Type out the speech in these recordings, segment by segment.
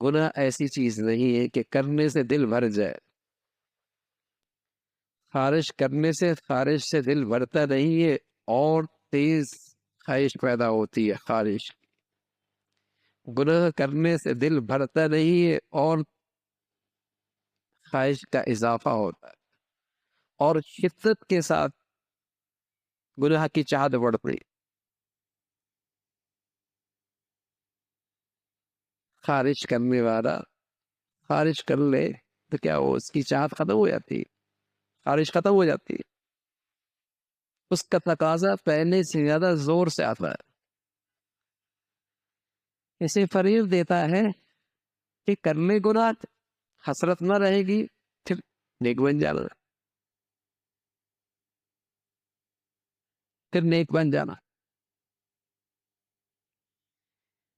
گناہ ایسی چیز نہیں ہے کہ کرنے سے دل بھر جائے. خارش سے دل بھرتا نہیں ہے، اور تیز خواہش پیدا ہوتی ہے. خارش گناہ کرنے سے دل بھرتا نہیں ہے، اور خواہش کا اضافہ ہوتا ہے، اور شدت کے ساتھ گناہ کی چاہت بڑھتی. خارش کرنے والا خارش کر لے تو کیا وہ اس کی چاہت ختم ہو جاتی ہے؟ خارش ختم ہو جاتی ہے. اس کا تقاضا پہلے سے زیادہ زور سے آتا ہے. اسے فریب دیتا ہے کہ کرنے گناہ حسرت نہ رہے گی، پھر نیک بن جانا، پھر نیک بن جانا.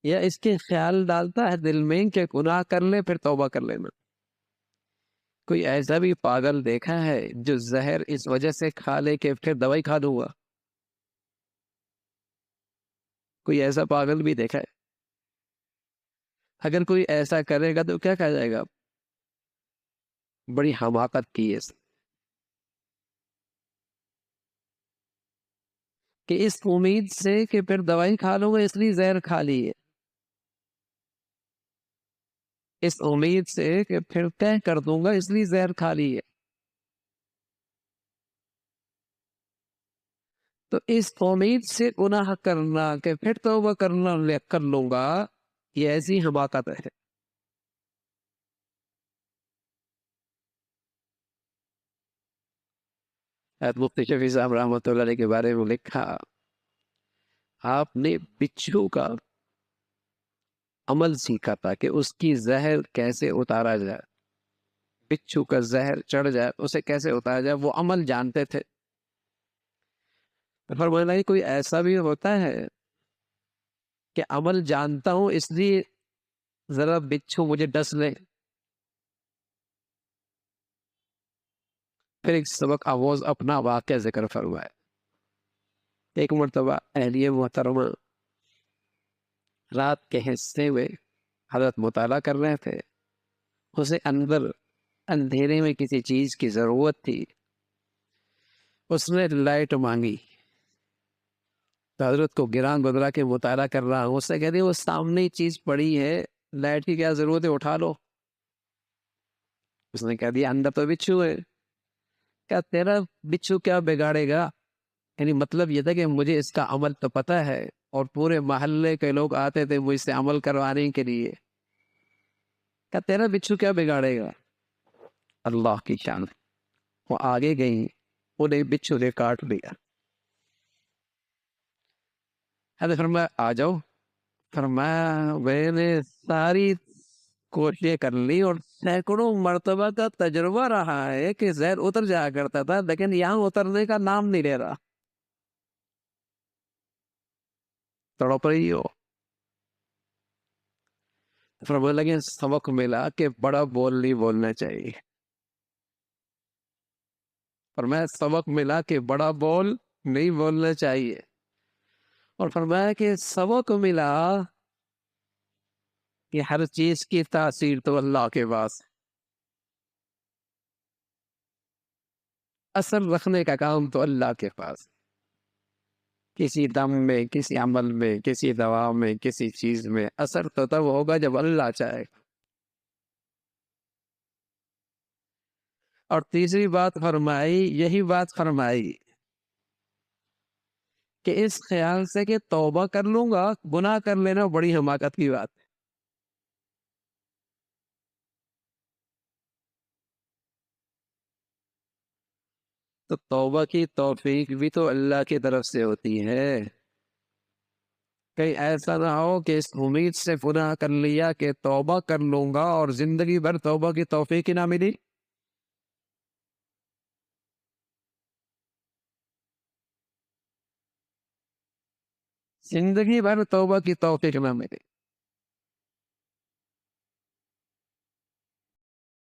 یا اس کے خیال ڈالتا ہے دل میں کہ گناہ کر لے پھر توبہ کر لینا. کوئی ایسا بھی پاگل دیکھا ہے جو زہر اس وجہ سے کھا لے کہ پھر دوائی کھا لوں گا؟ کوئی ایسا پاگل بھی دیکھا ہے؟ اگر کوئی ایسا کرے گا تو کیا کہا جائے گا؟ بڑی حماقت کی ہے کہ اس امید سے کہ پھر دوائی کھا لوں گا اس لیے زہر کھا لی ہے. اس امید سے کہ پھر طے کر دوں گا اس لیے زہر کھا لی ہے. تو اس امید سے گناہ کرنا کہ پھر توبہ کرنا کر لوں گا، یہ ایسی حماقت ہے. مفتی شفیع صاحب رحمۃ اللہ علیہ کے بارے میں لکھا، آپ نے بچھو کا عمل سیکھا تھا کہ اس کی زہر کیسے اتارا جائے. بچھو کا زہر چڑھ جائے اسے کیسے اتارا جائے، وہ عمل جانتے تھے. فرمایا کہ کوئی ایسا بھی ہوتا ہے کہ عمل جانتا ہوں اس لیے ذرا بچھو مجھے ڈس لے. پھر ایک سبق آموز اپنا واقعہ ذکر فرمایا. ایک مرتبہ اہلیہ محترمہ رات کے حصے میں حضرت مطالعہ کر رہے تھے. اسے اندر اندھیرے میں کسی چیز کی ضرورت تھی. اس نے لائٹ مانگی تو حضرت کو گران بدرا کے مطالعہ کر رہا ہوں، اس سے کہتے وہ سامنے ہی چیز پڑی ہے، لائٹ کی کیا ضرورت ہے، اٹھا لو. اس نے کہہ دیا اندر تو بچھو ہے. کیا تیرا بچھو کیا بگاڑے گا؟ یعنی مطلب یہ تھا کہ مجھے اس کا عمل تو پتہ ہے، اور پورے محلے کے لوگ آتے تھے مجھ سے عمل کروانے کے لیے. کیا تیرا بچھو کیا بگاڑے گا؟ اللہ کی شان. وہ آگے گئی، انہیں بچھو نے کاٹ لیا. حضرت فرمایا آ جاؤ. فرمایا میں نے ساری کوششیں کر لی اور سینکڑوں مرتبہ کا تجربہ رہا ہے کہ زہر اتر جایا کرتا تھا، لیکن یہاں اترنے کا نام نہیں لے رہا. تڑپ رہی ہو. فرمانے لگے سبق ملا کہ بڑا بول نہیں بولنا چاہیے. فرمایا سبق ملا کہ بڑا بول نہیں بولنا چاہیے. اور فرمایا کہ سبق ملا کہ ہر چیز کی تاثیر تو اللہ کے پاس، اثر رکھنے کا کام تو اللہ کے پاس. کسی دم میں، کسی عمل میں، کسی دوا میں، کسی چیز میں اثر تو تب ہوگا جب اللہ چاہے. اور تیسری بات فرمائی، یہی بات فرمائی کہ اس خیال سے کہ توبہ کر لوں گا گناہ کر لینا بڑی حماقت کی بات ہے. تو توبہ کی توفیق بھی تو اللہ کی طرف سے ہوتی ہے. کہیں ایسا نہ ہو کہ اس امید سے گناہ کر لیا کہ توبہ کر لوں گا اور زندگی بھر توبہ کی توفیق ہی نہ ملی. زندگی بھر توبہ کی توفیق نہ ملی.